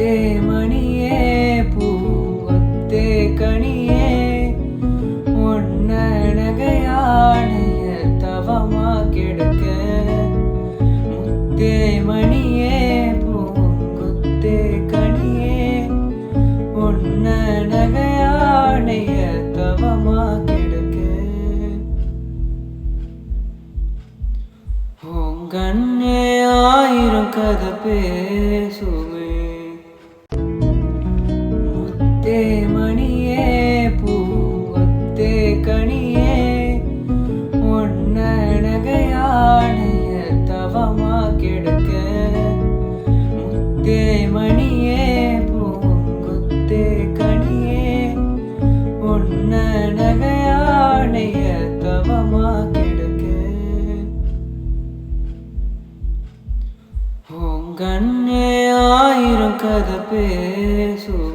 முத்தே மணியே பூங்கொத்தே கனியே ஒன்ன நகையானைய தவமா கெடுக்க முத்தே மணியே பூங்கொத்தே கனியே ஒன்ன நகையானைய தவமா கெடுக்க உங்கண்ணே ஆயிரம் கதை பேசுமே முத்தே மணியே பூங்கொத்தே கனியே ஒன்ன நகையானைய தவமா கெடுக்க முத்தே மணியே பூங்கொத்தே கனியே ஒன்ன நகையானைய தவமா கெடுக்க உங்கண்ணே ஆயிரம் கதை பேசும்